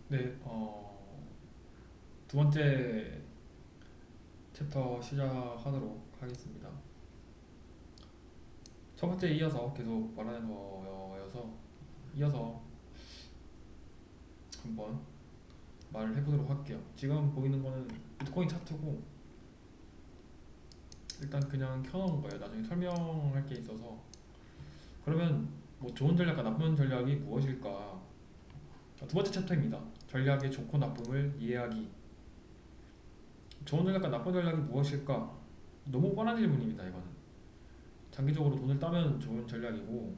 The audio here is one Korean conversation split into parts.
네, 두 번째 챕터 시작하도록 하겠습니다. 첫 번째 이어서 계속 말하는 거여서 이어서 한번 말을 해보도록 할게요. 지금 보이는 거는 비트코인 차트고 일단 그냥 켜놓은 거예요. 나중에 설명할 게 있어서. 그러면 뭐 좋은 전략과 나쁜 전략이 무엇일까? 두 번째 챕터입니다. 전략의 좋고 나쁨을 이해하기. 좋은 전략과 나쁜 전략이 무엇일까? 너무 뻔한 질문입니다. 이거는. 장기적으로 돈을 따면 좋은 전략이고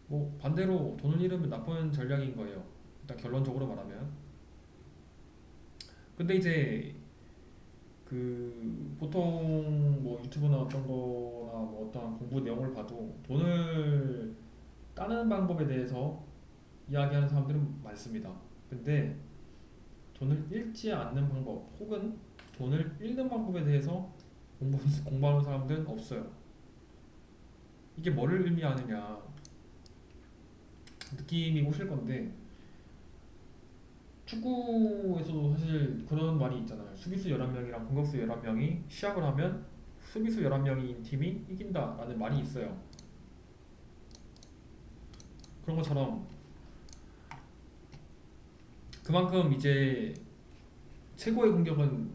뭐 반대로 돈을 잃으면 나쁜 전략인 거예요. 일단 결론적으로 말하면. 근데 이제 그 보통 뭐 유튜브나 어떤 거나 뭐 어떤 공부 내용을 봐도 돈을 따는 방법에 대해서 이야기하는 사람들은 많습니다. 근데 돈을 잃지 않는 방법 혹은 돈을 잃는 방법에 대해서 공부하는 사람들은 없어요. 이게 뭐를 의미하느냐 느낌이 오실 건데 축구에서도 사실 그런 말이 있잖아요. 수비수 11명이랑 공격수 11명이 시합을 하면 수비수 11명인 팀이 이긴다라는 말이 있어요. 그런 것처럼 그만큼 이제 최고의 공격은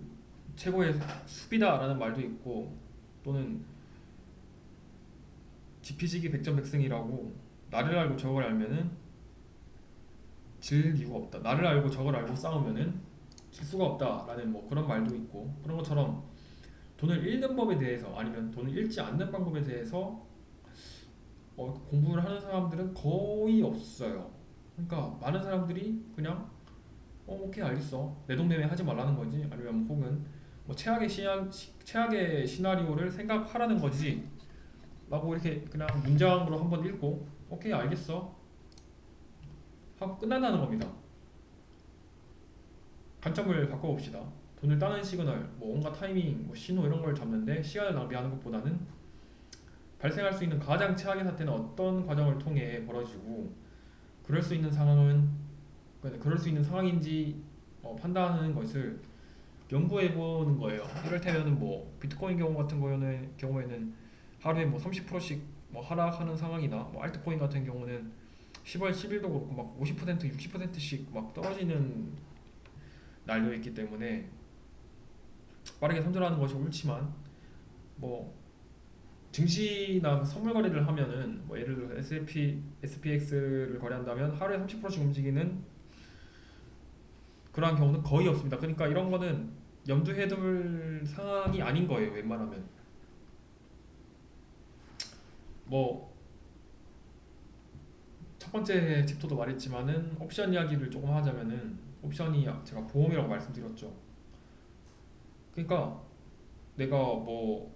최고의 수비다라는 말도 있고 또는 지피지기 백전백승이라고 나를 알고 적을 알면은 질 이유가 없다. 나를 알고 적을 알고 싸우면은 질 수가 없다라는 뭐 그런 말도 있고 그런 것처럼 돈을 잃는 법에 대해서 아니면 돈을 잃지 않는 방법에 대해서 공부를 하는 사람들은 거의 없어요. 그러니까 많은 사람들이 그냥 오케이 알겠어 내 동네에 하지 말라는 거지 아니면 혹은 뭐 최악의 시나리오를 생각하라는 거지 라고 이렇게 그냥 문장으로 한번 읽고 오케이 알겠어 하고 끝난다는 겁니다. 관점을 바꿔봅시다. 돈을 따는 시그널, 뭐 온갖 타이밍, 뭐 신호 이런 걸 잡는데 시간을 낭비하는 것보다는 발생할 수 있는 가장 최악의 사태는 어떤 과정을 통해 벌어지고 그럴 수 있는 상황은 그럴 수 있는 상황인지 판단하는 것을 연구해 보는 거예요. 이를테면은 뭐 비트코인 경우 같은 경우에는 하루에 뭐 30%씩 뭐 하락하는 상황이나 뭐 알트코인 같은 경우는 10월 10일도 그렇고 막 50% 60%씩 막 떨어지는 날도 있기 때문에 빠르게 손절하는 것이 옳지만 뭐 증시나 그 선물 거래를 하면은 뭐 예를 들어 SPX를 거래한다면 하루에 30%씩 움직이는 그러한 경우는 거의 없습니다. 그러니까 이런 거는 염두해 둘 상황이 아닌 거예요. 웬만하면 뭐 첫 번째 챕터도 말했지만은 옵션 이야기를 조금 하자면은 옵션이 제가 보험이라고 말씀드렸죠. 그러니까 내가 뭐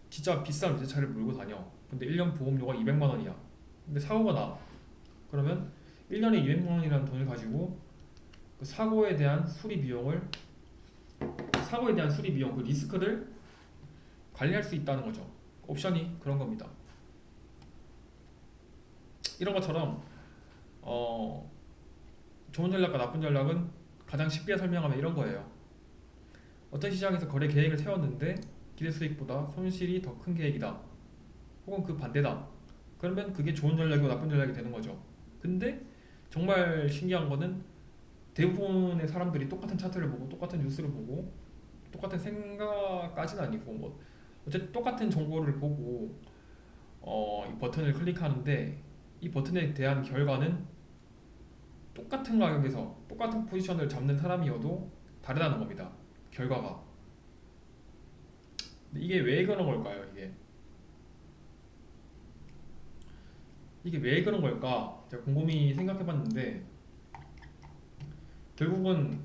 진짜 비싼 외제차를 몰고 다녀. 근데 1년 보험료가 200만 원이야. 근데 사고가 나. 그러면 1년에 200만 원이라는 돈을 가지고 그 사고에 대한 수리 비용 그 리스크를 관리할 수 있다는 거죠. 옵션이 그런 겁니다. 이런 것처럼 어, 좋은 전략과 나쁜 전략은 가장 쉽게 설명하면 이런 거예요. 어떤 시장에서 거래 계획을 세웠는데 기대 수익보다 손실이 더 큰 계획이다. 혹은 그 반대다. 그러면 그게 좋은 전략이고 나쁜 전략이 되는 거죠. 근데 정말 신기한 거는 대부분의 사람들이 똑같은 차트를 보고 똑같은 뉴스를 보고 똑같은 생각까지는 아니고 뭐 어쨌든 똑같은 정보를 보고 이 버튼을 클릭하는데 이 버튼에 대한 결과는 똑같은 가격에서 똑같은 포지션을 잡는 사람이어도 다르다는 겁니다. 결과가. 근데 이게 왜 그런 걸까요? 이게 왜 그런 걸까? 제가 곰곰이 생각해봤는데 결국은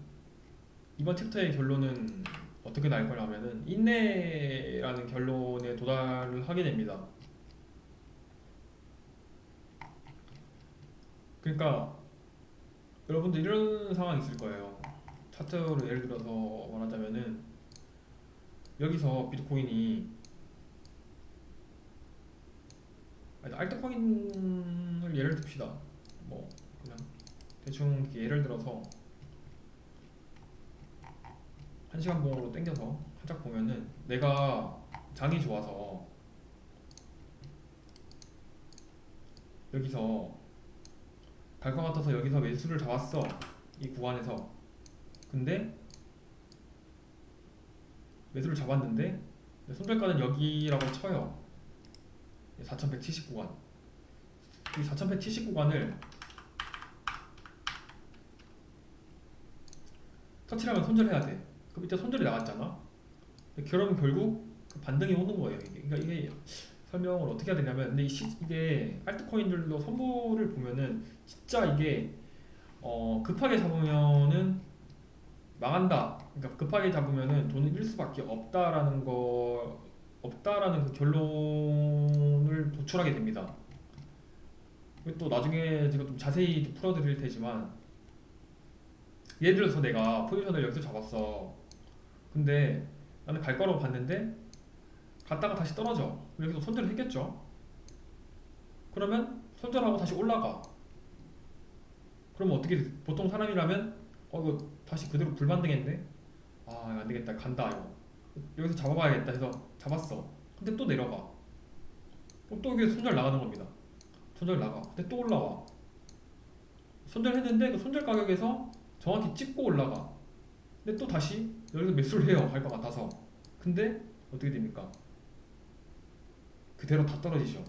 이번 챕터의 결론은 어떻게 날 거냐면은 인내라는 결론에 도달을 하게 됩니다. 그러니까 여러분들 이런 상황이 있을 거예요. 차트로 예를 들어서 말하자면은 여기서 비트코인이 알트코인을 예를 듭시다. 뭐 그냥 대충 예를 들어서 1시간 봉으로 당겨서 살짝 보면은 내가 장이 좋아서 여기서 갈 것 같아서 여기서 매수를 잡았어, 이 구간에서. 근데 매수를 잡았는데 손절가는 여기라고 쳐요. 4170 구간. 이 4170 구간을 터치하면 손절해야 돼. 그럼 이때 손절이 나갔잖아. 그러면 결국 그 반등이 오는 거예요. 그러니까 이게 설명을 어떻게 해야 되냐면, 근데 이게 알트코인들도 선물을 보면은 진짜 이게 급하게 잡으면은 망한다. 그러니까 급하게 잡으면은 돈을 잃을 수밖에 없다라는 그 결론을 도출하게 됩니다. 이거 또 나중에 제가 좀 자세히 풀어드릴 테지만, 예를 들어서 내가 포지션을 여기서 잡았어. 근데 나는 갈 거라고 봤는데 갔다가 다시 떨어져. 여기서 손절을 했겠죠. 그러면 손절하고 다시 올라가. 그러면 어떻게 돼? 보통 사람이라면 이거 다시 그대로 불반등했네. 아, 안 되겠다, 간다 이거. 여기서 잡아봐야겠다 해서 잡았어. 근데 또 내려가. 그럼 또 여기 손절 나가는 겁니다. 손절 나가. 근데 또 올라와. 손절했는데 그 손절 가격에서 정확히 찍고 올라가. 근데 또 다시 여기서 매수를 해요, 갈 것 같아서. 근데 어떻게 됩니까? 그대로 다 떨어지죠.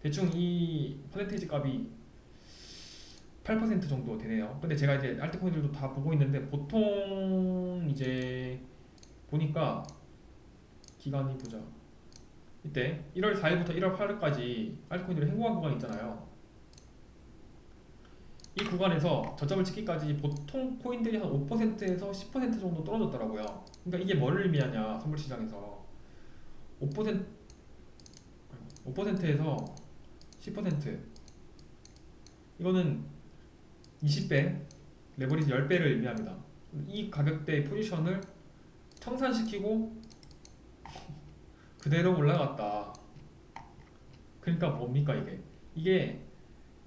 대충 이 퍼센테이지 값이 8% 정도 되네요. 근데 제가 이제 알트코인들도 다 보고 있는데, 보통 이제 보니까 기간이 보자. 이때 1월 4일부터 1월 8일까지 알트코인들이 행보한 구간 있잖아요. 이 구간에서 저점을 찍기까지 보통 코인들이 한 5%에서 10% 정도 떨어졌더라고요. 그러니까 이게 뭐를 의미하냐, 선물시장에서 5%, 5%에서 10%, 이거는 20배, 레버리지 10배를 의미합니다. 이 가격대의 포지션을 청산시키고 그대로 올라갔다. 그러니까 뭡니까 이게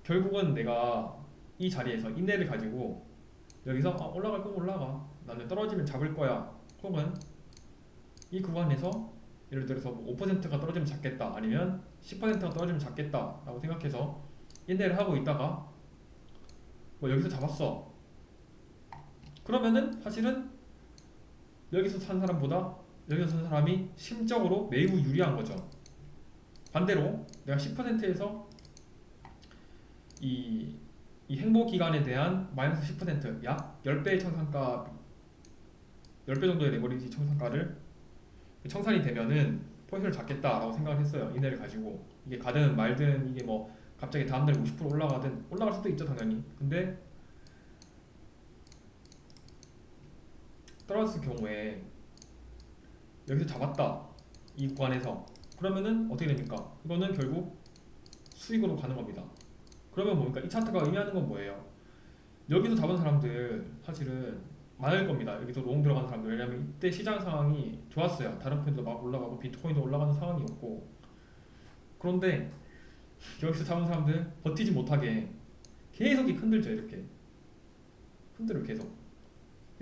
결국은 내가 이 자리에서 인내를 가지고 여기서 올라갈 거면 올라가, 나는 떨어지면 잡을 거야, 혹은 이 구간에서 예를 들어서 5%가 떨어지면 잡겠다, 아니면 10%가 떨어지면 잡겠다 라고 생각해서 인내를 하고 있다가 뭐 여기서 잡았어. 그러면은 사실은 여기서 산 사람보다 여기서 산 사람이 심적으로 매우 유리한 거죠. 반대로 내가 10%에서 이 행보 기간에 대한 마이너스 10%, 약 10배의 청산가, 10배 정도의 레버리지 청산가를 청산이 되면은 포인트를 잡겠다라고 생각을 했어요. 이내를 가지고. 이게 가든 말든, 이게 뭐 갑자기 다음날 50% 올라가든, 올라갈 수도 있죠 당연히. 근데 떨어졌을 경우에 여기서 잡았다, 이 구간에서. 그러면은 어떻게 됩니까? 이거는 결국 수익으로 가는 겁니다. 그러면 뭡니까? 이 차트가 의미하는 건 뭐예요? 여기서 잡은 사람들 사실은 많을 겁니다. 여기서 롱 들어간 사람들. 왜냐면 이때 시장 상황이 좋았어요. 다른 코인도 막 올라가고 비트코인도 올라가는 상황이었고. 그런데 여기서 잡은 사람들 버티지 못하게 계속 흔들죠. 이렇게 흔들어 계속.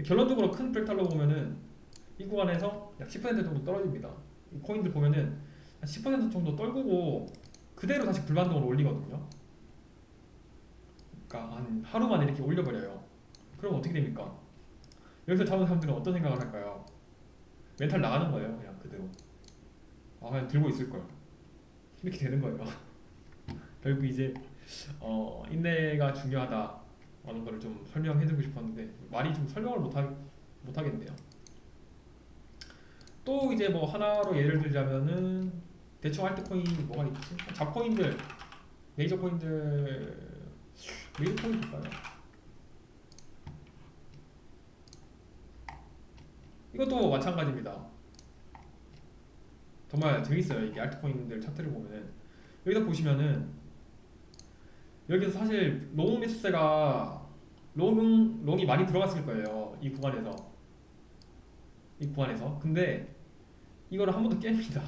결론적으로 큰 프랙탈로 보면은 이 구간에서 약 10% 정도 떨어집니다. 이 코인들 보면은 한 10% 정도 떨구고 그대로 다시 불반동으로 올리거든요. 그러니까 한 하루 만에 이렇게 올려버려요. 그럼 어떻게 됩니까? 여기서 잡은 사람들은 어떤 생각을 할까요? 멘탈 나가는 거예요. 그냥 그대로. 그냥 들고 있을 걸. 이렇게 되는 거예요. 결국 이제 인내가 중요하다라는 거를 좀 설명해드리고 싶었는데 말이 좀 설명을 못하겠네요. 또 이제 뭐 하나로 예를 들자면은 대충 알트코인 뭐가 있지? 잡코인들, 메이저 코인들, 메이저 코인 볼까요? 이것도 마찬가지입니다. 정말 재밌어요. 이게 알트코인들 차트를 보면은, 여기서 보시면은 여기서 사실 롱 매수세가 롱이 많이 들어갔을 거예요. 이 구간에서. 근데 이거를 한 번 더 깹니다.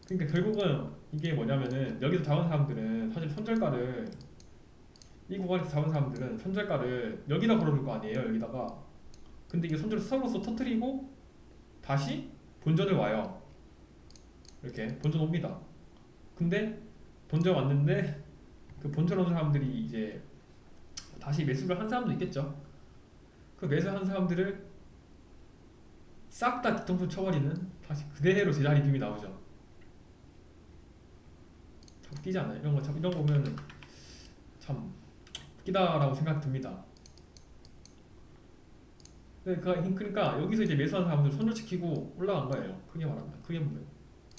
그러니까 결국은 이게 뭐냐면은 여기서 잡은 사람들은 사실 손절가를 이 구간에서 잡은 사람들은 손절가를 여기다 걸어둘 거 아니에요, 여기다가. 근데 이게 손절을 스톱로서 터트리고 다시 본전을 와요. 이렇게 본전 옵니다. 근데 본전 왔는데 그 본전 온 사람들이 이제 다시 매수를 한 사람도 있겠죠. 그 매수한 사람들을 싹 다 뒤통수 쳐버리는, 다시 그대로 제자리 빔이 나오죠. 참 웃기지 않아요? 이런 거 보면 참 웃기다라고 생각 듭니다. 그러니까 여기서 이제 매수한 사람들 손절시키고 올라간 거예요. 크게 말하면, 크게 보면,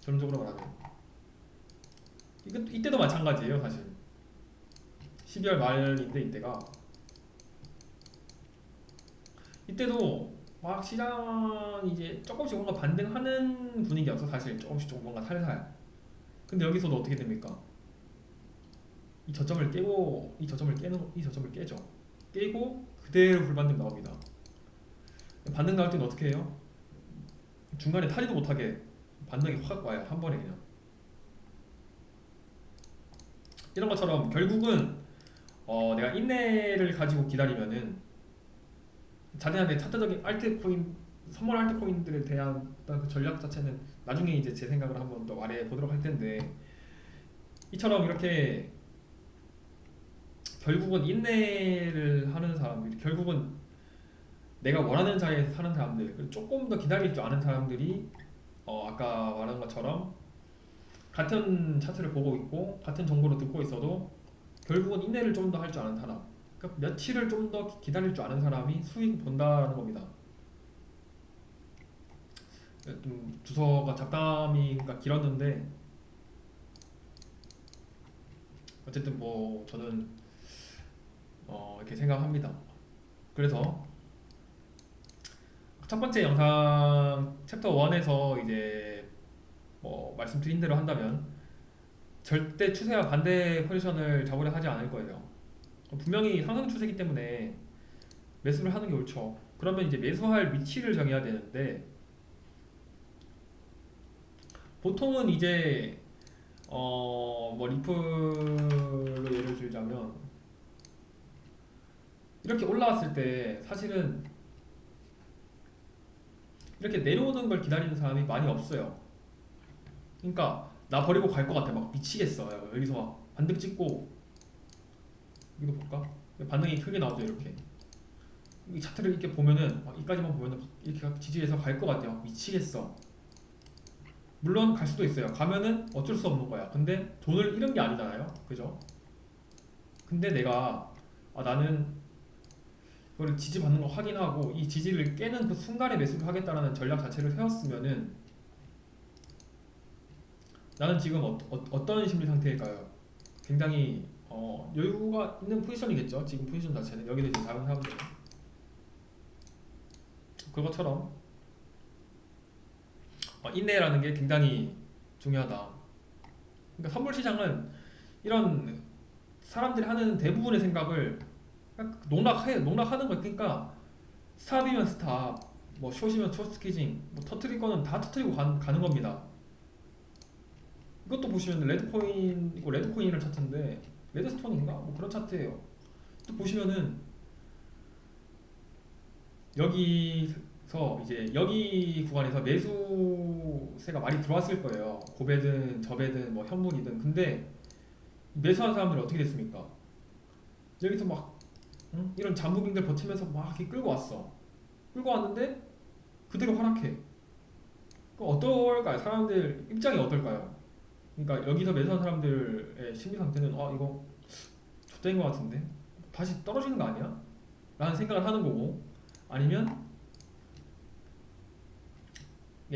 전적으로 말하면. 이때도 마찬가지예요, 사실. 12월 말인데 이때도 막 시장이 이제 조금씩 뭔가 반등하는 분위기였어, 사실. 조금씩 뭔가 살살. 근데 여기서도 어떻게 됩니까? 이 저점을 깨죠. 깨고 그대로 불반등 나옵니다. 반등 나올 때는 어떻게 해요? 중간에 타지도 못하게 반등이 확 와요, 한 번에 그냥. 이런 것처럼 결국은 내가 인내를 가지고 기다리면은 자네한테 차트적인 알트코인, 선물 알트코인들에 대한 어떤 그 전략 자체는 나중에 이제 제 생각을 한번 더 말해 보도록 할 텐데, 이처럼 이렇게 결국은 인내를 하는 사람들, 결국은 내가 원하는 자리에서 사는 사람들, 그리고 조금 더 기다릴 줄 아는 사람들이 아까 말한 것처럼 같은 차트를 보고 있고 같은 정보를 듣고 있어도 결국은 인내를 좀 더 할 줄 아는 사람, 그러니까 며칠을 좀 더 기다릴 줄 아는 사람이 수익 본다는 겁니다. 좀 주소가 잡담이 길었는데 어쨌든 뭐 저는 이렇게 생각합니다. 그래서 첫 번째 영상 챕터 1에서 이제 뭐 말씀드린 대로 한다면 절대 추세와 반대 포지션을 잡으려 하지 않을 거예요. 분명히 상승 추세이기 때문에 매수를 하는 게 옳죠. 그러면 이제 매수할 위치를 정해야 되는데, 보통은 이제 뭐 리플로 예를 들자면 이렇게 올라왔을 때 사실은 이렇게 내려오는 걸 기다리는 사람이 많이 없어요. 그러니까 나 버리고 갈 것 같아, 막 미치겠어. 여기서 막 반등 찍고, 이거 볼까? 반등이 크게 나오죠, 이렇게. 이 차트를 이렇게 보면은 이까지만 보면은 이렇게 지지해서 갈 것 같아요. 미치겠어. 물론 갈 수도 있어요. 가면은 어쩔 수 없는 거야. 근데 돈을 잃은 게 아니잖아요, 그죠? 근데 내가 나는 그걸 지지받는 거 확인하고 이 지지를 깨는 그 순간에 매수를 하겠다라는 전략 자체를 세웠으면은 나는 지금 어떤 심리 상태일까요? 굉장히 여유가 있는 포지션이겠죠. 지금 포지션 자체는 여기서 이제 작은 사람들은 그것처럼 인내라는 게 굉장히 중요하다. 그러니까 선물 시장은 이런 사람들이 하는 대부분의 생각을 그냥 농락하는 거. 그러니까 스탑이면 스탑, 뭐 숏이면 숏 스퀴징, 뭐 터트릴 거는 다 터트리고 가는 겁니다. 이것도 보시면 레드코인이라는 차트인데, 레드스톤인가? 뭐 그런 차트예요. 또 보시면은 여기서 이제 여기 구간에서 매수세가 많이 들어왔을 거예요. 고배든 저배든 뭐 현물이든. 근데 매수한 사람들이 어떻게 됐습니까? 여기서 막 이런 잠무빙들 버티면서 막 이렇게 끌고 왔어. 끌고 왔는데 그대로 하락해. 그럼 어떨까요? 사람들 입장이 어떨까요? 그러니까 여기서 매수한 사람들의 심리 상태는 이거 X된 것 같은데 다시 떨어지는 거 아니야? 라는 생각을 하는 거고, 아니면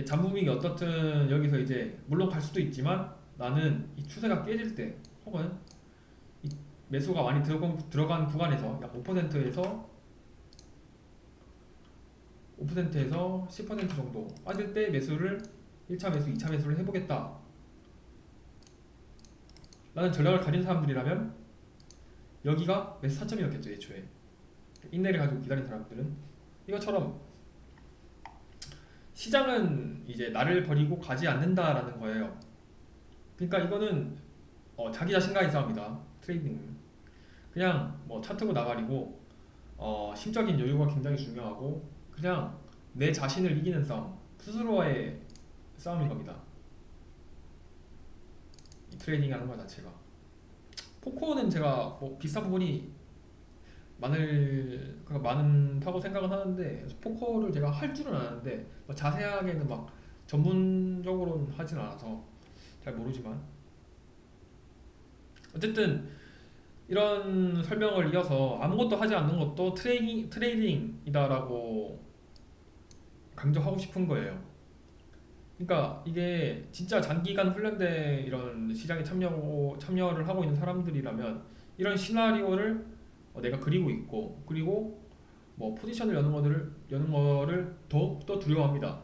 잠무빙이 어떻든 여기서 이제 물론 갈 수도 있지만 나는 이 추세가 깨질 때, 혹은 이 매수가 많이 들어간 구간에서 약 5%에서 10% 정도 빠질 때 매수를 1차 매수, 2차 매수를 해보겠다 라는 전략을 가진 사람들이라면 여기가 매수 타점이었겠죠, 애초에. 인내를 가지고 기다린 사람들은. 이것처럼 시장은 이제 나를 버리고 가지 않는다라는 거예요. 그러니까 이거는 자기 자신과의 싸움이다, 트레이딩. 그냥 뭐 차트고 나발이고 심적인 여유가 굉장히 중요하고 그냥 내 자신을 이기는 싸움, 스스로와의 싸움인 겁니다. 이 트레이닝 하는 것 자체가. 포커는 제가 뭐 비슷한 부분이 많다고 생각은 하는데 포커를 제가 할 줄은 아는데 뭐 자세하게는 막 전문적으로는 하진 않아서 잘 모르지만 어쨌든 이런 설명을 이어서 아무것도 하지 않는 것도 트레이닝이다라고 강조하고 싶은 거예요. 그러니까 이게 진짜 장기간 훈련된 이런 시장에 참여를 하고 있는 사람들이라면 이런 시나리오를 내가 그리고 있고 그리고 뭐 포지션을 여는 거를 더욱더 두려워합니다.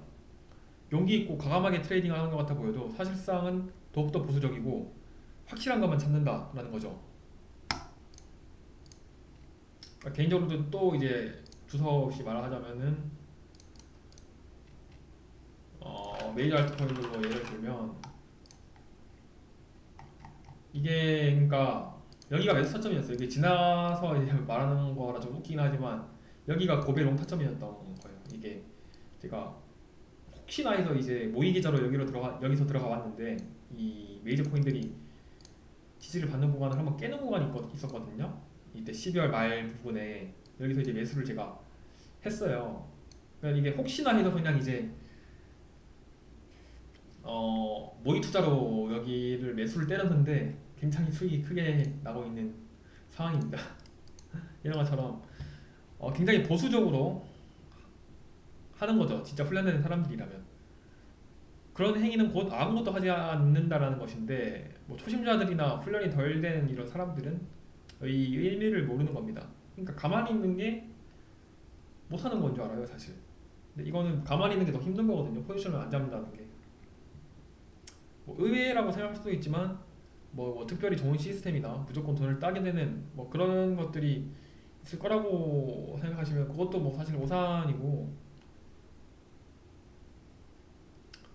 용기 있고 과감하게 트레이딩 하는 것 같아 보여도 사실상은 더욱더 보수적이고 확실한 것만 찾는다라는 거죠. 그러니까 개인적으로도 또 이제 두서없이 말하자면은 메이저 알트코인으로 예를 들면 이게 그러니까 여기가 매수 타점이었어요. 이게 지나서 이제 말하는 거라 좀 웃기긴 하지만 여기가 고베 롱 타점이었던 거예요. 이게 제가 혹시나 해서 이제 모의 계좌로 여기서 들어가 왔는데 이 메이저 코인들이 지지를 받는 구간을 한번 깨는 구간이 있었거든요. 이때 12월 말 부분에 여기서 이제 매수를 제가 했어요. 그러니까 이게 혹시나 해서 그냥 이제 모의 투자로 여기를 매수를 때렸는데 굉장히 수익이 크게 나고 있는 상황입니다. 이런 것처럼 굉장히 보수적으로 하는 거죠. 진짜 훈련된 사람들이라면. 그런 행위는 곧 아무것도 하지 않는다라는 것인데 뭐 초심자들이나 훈련이 덜 된 이런 사람들은 이 의미를 모르는 겁니다. 그러니까 가만히 있는 게 못하는 건 줄 알아요, 사실. 근데 이거는 가만히 있는 게 더 힘든 거거든요. 포지션을 안 잡는다는 게. 뭐 의외라고 생각할 수도 있지만 뭐 특별히 좋은 시스템이나 무조건 돈을 따게 되는 뭐 그런 것들이 있을 거라고 생각하시면 그것도 뭐 사실 오산이고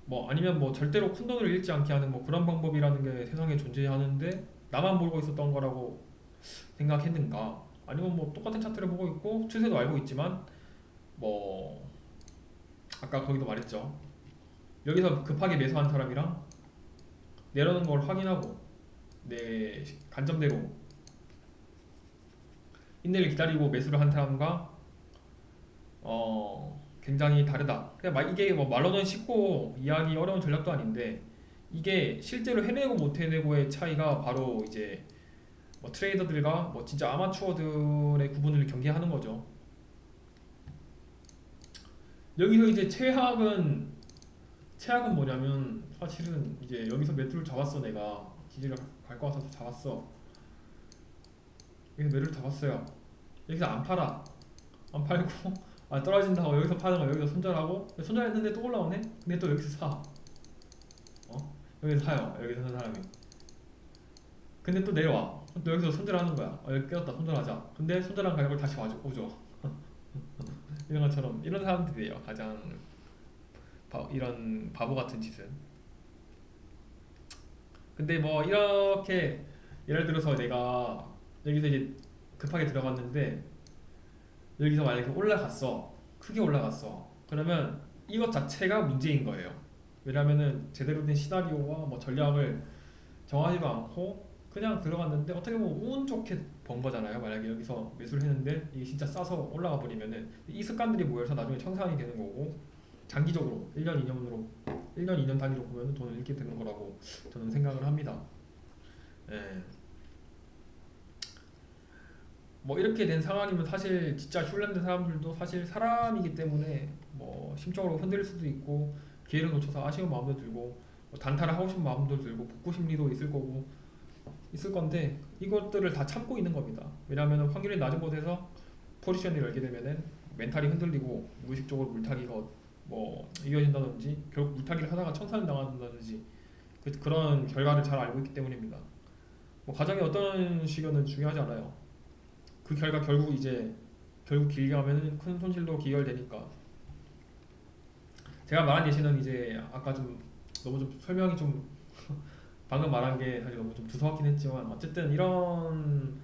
뭐 아니면 뭐 절대로 큰 돈을 잃지 않게 하는 뭐 그런 방법이라는 게 세상에 존재하는데 나만 모르고 있었던 거라고 생각했는가? 아니면 뭐 똑같은 차트를 보고 있고 추세도 알고 있지만 뭐 아까 거기도 말했죠. 여기서 급하게 매수한 사람이랑 내려오는 걸 확인하고 내 관점대로 인내를 기다리고 매수를 한 사람과 굉장히 다르다. 그냥 이게 뭐 말로는 쉽고 이해하기 어려운 전략도 아닌데 이게 실제로 해내고 못 해내고의 차이가 바로 이제 뭐 트레이더들과 뭐 진짜 아마추어들의 구분을 경계하는 거죠. 여기서 이제 최악은 뭐냐면 사실은 이제 여기서 매수를 잡았어. 내가 기지를 갈 것 같아서 잡았어. 여기서 매수를 잡았어요. 여기서 안 팔아. 안 팔고 떨어진다고 여기서 파는 거 여기서 손절하고 손절했는데 또 올라오네? 근데 또 여기서 사. 여기서 사요. 여기서 사는 사람이. 근데 또 내려와. 또 여기서 손절하는 거야. 여기 깨졌다. 손절하자. 근데 손절한 가격을 다시 오죠. 이런 것처럼 이런 사람들이에요. 가장 이런 바보 같은 짓은. 근데 뭐 이렇게 예를 들어서 내가 여기서 이제 급하게 들어갔는데 여기서 만약에 올라갔어. 크게 올라갔어. 그러면 이것 자체가 문제인 거예요. 왜냐면은 제대로 된 시나리오와 뭐 전략을 정하지도 않고 그냥 들어갔는데 어떻게 보면 운 좋게 번 거잖아요. 만약에 여기서 매수를 했는데 이게 진짜 싸서 올라가 버리면은 이 습관들이 모여서 나중에 청산이 되는 거고 장기적으로 1년 2년 단위로 보면 돈을 잃게 되는 거라고 저는 생각을 합니다. 예. 뭐 이렇게 된 상황이면 사실 진짜 훈련된 사람들도 사실 사람이기 때문에 뭐 심적으로 흔들릴 수도 있고 기회를 놓쳐서 아쉬운 마음도 들고 뭐 단타를 하고 싶은 마음도 들고 복구 심리도 있을 건데 이것들을 다 참고 있는 겁니다. 왜냐하면 확률이 낮은 곳에서 포지션을 열게 되면은 멘탈이 흔들리고 무의식적으로 물타기가 뭐 이어진다든지 결국 물타기를 하다가 청산을 당한다든지 그런 결과를 잘 알고 있기 때문입니다. 뭐 가정이 어떤 식이든 중요하지 않아요. 그 결과 결국 길게 하면은 큰 손실도 기결되니까. 제가 말한 예시는 이제 아까 좀 너무 좀 설명이 좀 방금 말한 게 사실 너무 좀 두서웠긴 했지만 어쨌든 이런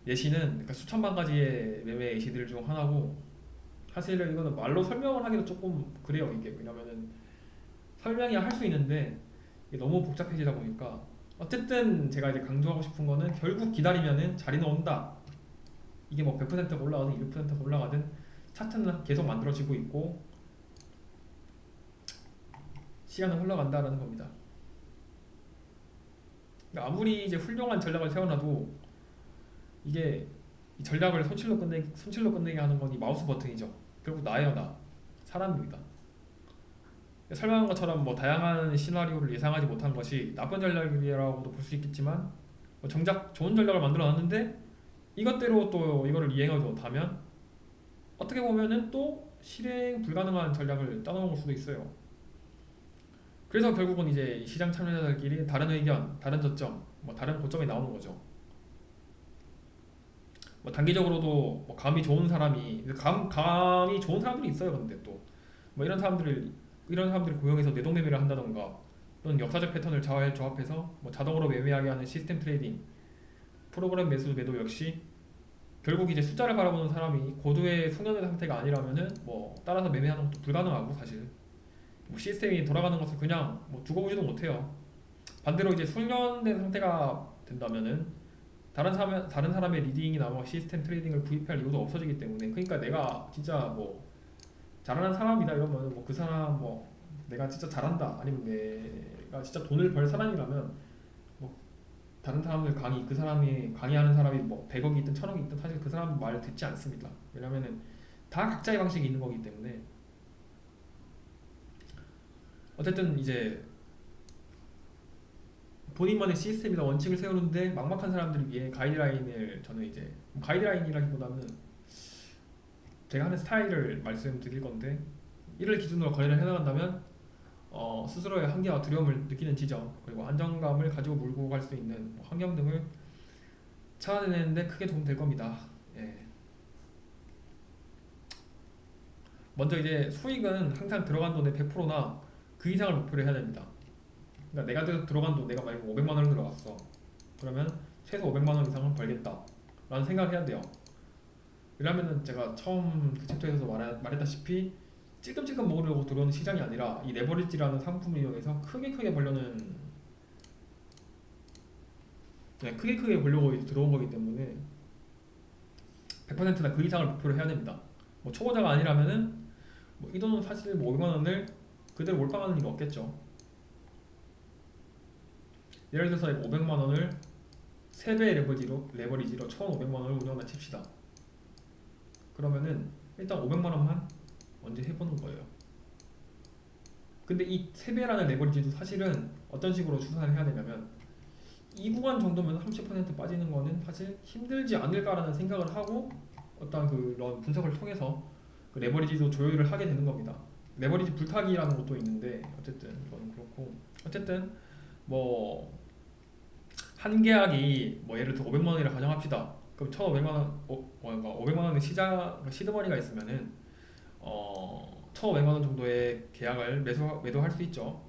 예시는 그러니까 수천만 가지의 매매 예시들 중 하나고, 사실은 이거는 말로 설명을 하기도 조금 그래요. 이게 왜냐면은 설명이 할 수 있는데 이게 너무 복잡해지다 보니까, 어쨌든 제가 이제 강조하고 싶은 거는 결국 기다리면은 자리는 온다. 이게 뭐 100%가 올라가든 200%가 올라가든 차트는 계속 만들어지고 있고 시간은 흘러간다라는 겁니다. 그러니까 아무리 이제 훌륭한 전략을 세워놔도 이게 이 전략을 손실로 끝내게 하는 건 이 마우스 버튼이죠. 결국 나예요, 나. 사람입니다. 설명한 것처럼 뭐 다양한 시나리오를 예상하지 못한 것이 나쁜 전략이라고도 볼 수 있겠지만, 뭐 정작 좋은 전략을 만들어 놨는데 이것대로 또 이거를 이행하지 못하면 어떻게 보면은 또 실행 불가능한 전략을 따놓은 수도 있어요. 그래서 결국은 이제 시장 참여자들끼리 다른 의견, 다른 저점, 뭐 다른 고점이 나오는 거죠. 뭐 단기적으로도 뭐 감이 좋은 사람이 감이 좋은 사람들이 있어요. 근데 또 뭐 이런 사람들을 고용해서 내동매매를 한다던가, 또는 역사적 패턴을 잘 조합해서 뭐 자동으로 매매하게 하는 시스템 트레이딩, 프로그램 매도 역시 결국 이제 숫자를 바라보는 사람이 고도의 숙련된 상태가 아니라면은 뭐 따라서 매매하는 것도 불가능하고, 사실 뭐 시스템이 돌아가는 것을 그냥 뭐 두고 보지도 못해요. 반대로 이제 숙련된 상태가 된다면은 다른 사람의 리딩이 나와 시스템 트레이딩을 구입할 이유도 없어지기 때문에, 그러니까 내가 진짜 뭐 잘하는 사람이다 이러면 뭐 그 사람 뭐 내가 진짜 잘한다, 아니면 내가 진짜 돈을 벌 사람이라면 뭐 다른 사람들 그 사람이 강의하는 사람이 뭐 100억이 있든 1000억이 있든 사실 그 사람 말 듣지 않습니다. 왜냐면은 다 각자의 방식이 있는 거기 때문에. 어쨌든 이제 본인만의 시스템이나 원칙을 세우는데 막막한 사람들을 위해 가이드라인을, 저는 이제 가이드라인이라기보다는 제가 하는 스타일을 말씀드릴 건데, 이를 기준으로 거래를 해나간다면 스스로의 한계와 두려움을 느끼는 지점, 그리고 안정감을 가지고 몰고 갈 수 있는 뭐 환경 등을 찾아내는데 크게 도움될 겁니다. 예. 먼저 이제 수익은 항상 들어간 돈의 100%나 그 이상을 목표로 해야 됩니다. 그러니까 내가 들어간 돈, 내가 만약에 500만 원을 들어갔어. 그러면 최소 500만 원 이상은 벌겠다 라는 생각을 해야 돼요. 왜냐면은 제가 처음 그 챕터에서도 말했다시피 찔끔찔끔 먹으려고 들어오는 시장이 아니라 이 레버리지라는 상품을 이용해서 크게 벌려고 들어온 거기 때문에 100%나 그 이상을 목표로 해야 됩니다. 뭐 초보자가 아니라면은 뭐 이 돈은 사실 뭐 500만 원을 그대로 몰빵하는 일은 없겠죠. 예를 들어서 500만 원을 3배의 레버리지로 1,500만 원을 운영한다 칩시다. 그러면은 일단 500만 원만 언제 해보는 거예요. 근데 이 3배라는 레버리지도 사실은 어떤 식으로 추산을 해야 되냐면, 이 구간 정도면 30% 빠지는 거는 사실 힘들지 않을까라는 생각을 하고 어떤 그런 분석을 통해서 그 레버리지도 조율을 하게 되는 겁니다. 레버리지 불타기라는 것도 있는데, 어쨌든 이건 그렇고, 어쨌든 뭐 한 계약이 뭐 예를 들어 500만 원이라 가정합시다. 그럼 1,500만 원, 그러니까 500만 원의 시드머니가 있으면은 1,500만 원 정도의 계약을 매도할 수 있죠.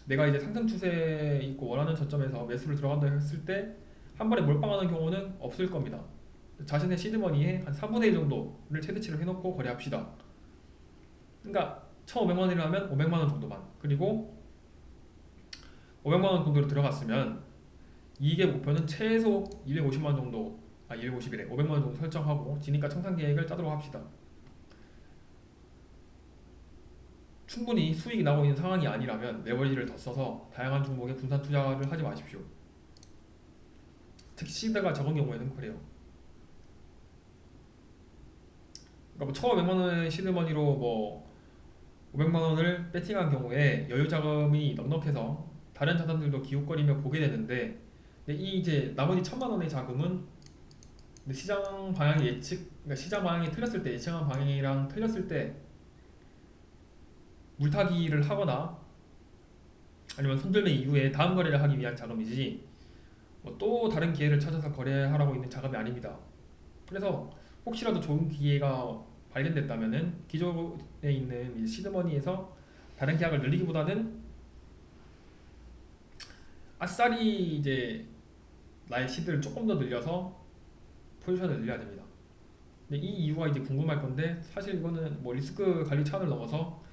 내가 이제 상승 추세에 있고 원하는 저점에서 매수를 들어간다 했을 때 한 번에 몰빵하는 경우는 없을 겁니다. 자신의 시드머니의 한 3분의 1 정도를 최대치를 해놓고 거래합시다. 그러니까 1,500만 원이라면 500만 원 정도만, 그리고 500만 원 정도로 들어갔으면 이익의 목표는 최소 250만 원 정도, 250이래, 500만 원 정도 설정하고 진입가 청산 계획을 짜도록 합시다. 충분히 수익이 나오고 있는 상황이 아니라면 레버리지를 더 써서 다양한 종목에 분산 투자를 하지 마십시오. 특히 시드가 적은 경우에는 그래요. 그러니까 뭐 1,500만 원의 시드머니로 뭐 500만 원을 배팅한 경우에 여유 자금이 넉넉해서 다른 자산들도 기웃거리며 보게 되는데, 근데 이 이제 나머지 1,000만 원의 자금은 시장 방향이 그러니까 시장 방향이 틀렸을 때, 예측한 방향이랑 틀렸을 때 물타기를 하거나 아니면 손절매 이후에 다음 거래를 하기 위한 자금이지 뭐 또 다른 기회를 찾아서 거래하라고 있는 자금이 아닙니다. 그래서 혹시라도 좋은 기회가 발견됐다면은 기존에 있는 시드머니에서 다른 계약을 늘리기보다는 아싸리 이제 나의 시드를 조금 더 늘려서 포지션을 늘려야 됩니다. 근데 이 이유가 이제 궁금할 건데 사실 이거는 뭐 리스크 관리 차원을 넘어서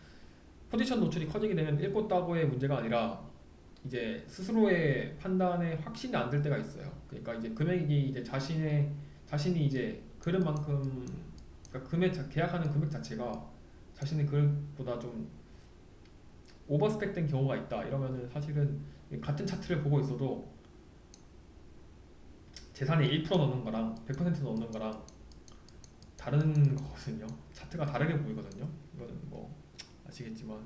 포지션 노출이 커지게 되면 읽고 따고의 문제가 아니라 이제 스스로의 판단에 확신이 안 들 때가 있어요. 그러니까 이제 금액이 이제 자신이 이제 그런 만큼 그러니까 계약하는 금액 자체가 자신의 금액보다 좀 오버스펙된 경우가 있다. 이러면은 사실은 같은 차트를 보고 있어도 재산의 1% 넣는 거랑 100% 넣는 거랑 다른 거거든요. 차트가 다르게 보이거든요. 이거는 뭐 아시겠지만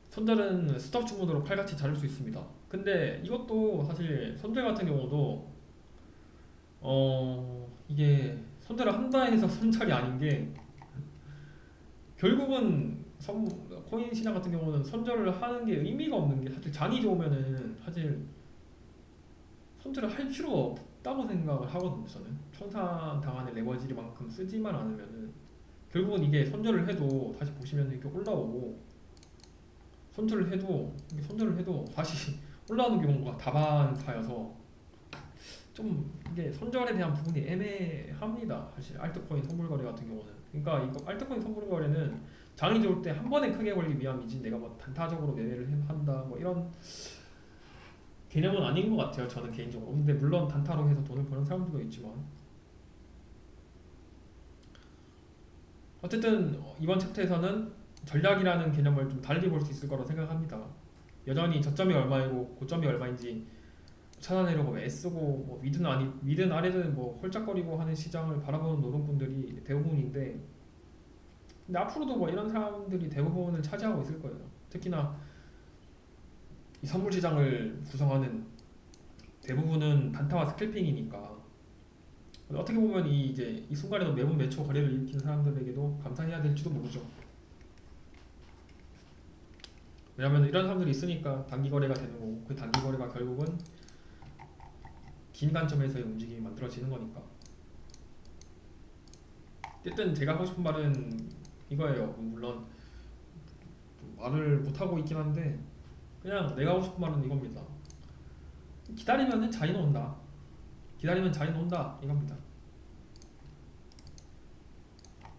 손절은 스톱 주문으로 칼같이 자를 수 있습니다. 근데 이것도 사실 손절 같은 경우도 이게 손절을 한다 해서 손절이 아닌 게 결국은 코인 시장 같은 경우는 손절을 하는 게 의미가 없는 게 사실 장이 좋으면은 사실 손절을 할 필요가 없다고 생각을 하거든요. 저는 청산 당하는 레버리지만큼 쓰지만 않으면은 결국은 이게 손절을 해도 다시 보시면 이렇게 올라오고 손절을 해도 다시 올라오는 경우가 다반사여서 좀 이게 손절에 대한 부분이 애매합니다. 사실 알트코인 선물 거래 같은 경우는 그러니까 이거 알트코인 선물 거래는 장이 좋을 때 한 번에 크게 걸리기 위함이지 내가 뭐 단타적으로 매매를 한다 뭐 이런 개념은 아닌 것 같아요. 저는 개인적으로. 근데 물론 단타로 해서 돈을 버는 사람들도 있지만 어쨌든 이번 챕터에서는 전략이라는 개념을 좀 달리 볼 수 있을 거라고 생각합니다. 여전히 저점이 얼마이고 고점이 얼마인지 찾아내려고 애쓰고 뭐 위든 아래든 뭐 홀짝거리고 하는 시장을 바라보는 노동꾼들이 대부분인데 근데 앞으로도 뭐 이런 사람들이 대부분을 차지하고 있을 거예요. 특히나 이 선물 시장을 구성하는 대부분은 단타와 스캘핑이니까 어떻게 보면 이 순간에도 매분 매초 거래를 일으키는 사람들에게도 감사해야 될지도 모르죠. 왜냐하면 이런 사람들이 있으니까 단기 거래가 되는 거고 그 단기 거래가 결국은 긴 관점에서의 움직임이 만들어지는 거니까. 어쨌든 제가 하고 싶은 말은 이거예요. 물론 좀 말을 못하고 있긴 한데 그냥 내가 하고 싶은 말은 이겁니다. 기다리면 자리는 온다. 기다리면 자리는 온다 이겁니다.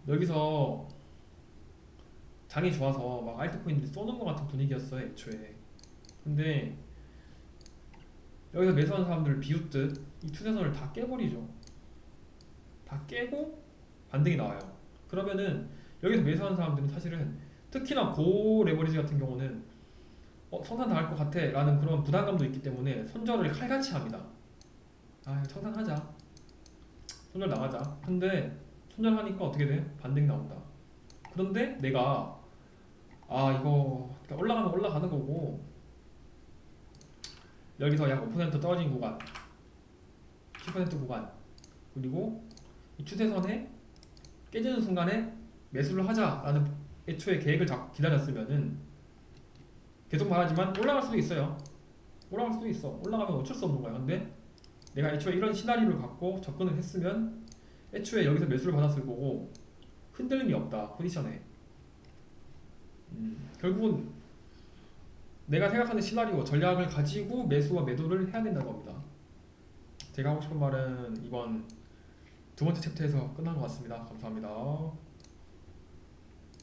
여기서 장이 좋아서 막 알트코인들이 쏘는 것 같은 분위기였어요 애초에. 근데 여기서 매수하는 사람들을 비웃듯 이 추세선을 다 깨버리죠. 다 깨고 반등이 나와요. 그러면은 여기서 매수하는 사람들은 사실은 특히나 고 레버리지 같은 경우는 청산 당할 것 같아 라는 그런 부담감도 있기 때문에 손절을 칼같이 합니다. 아 청산하자, 손절 나가자. 근데 손절하니까 어떻게 돼? 반등이 나온다. 그런데 내가 이거 올라가면 올라가는 거고 여기서 약 5% 떨어진 구간 10% 구간 그리고 이 추세선에 깨지는 순간에 매수를 하자라는 애초에 계획을 잡고 기다렸으면은 계속 말하지만 올라갈 수도 있어요. 올라갈 수도 있어. 올라가면 어쩔 수 없는 거야. 근데 내가 애초에 이런 시나리오를 갖고 접근을 했으면 애초에 여기서 매수를 받았을 거고 흔들림이 없다 포지션에. 결국은 내가 생각하는 시나리오 전략을 가지고 매수와 매도를 해야 된다는 겁니다. 제가 하고 싶은 말은 이번 두 번째 챕터에서 끝난 것 같습니다. 감사합니다.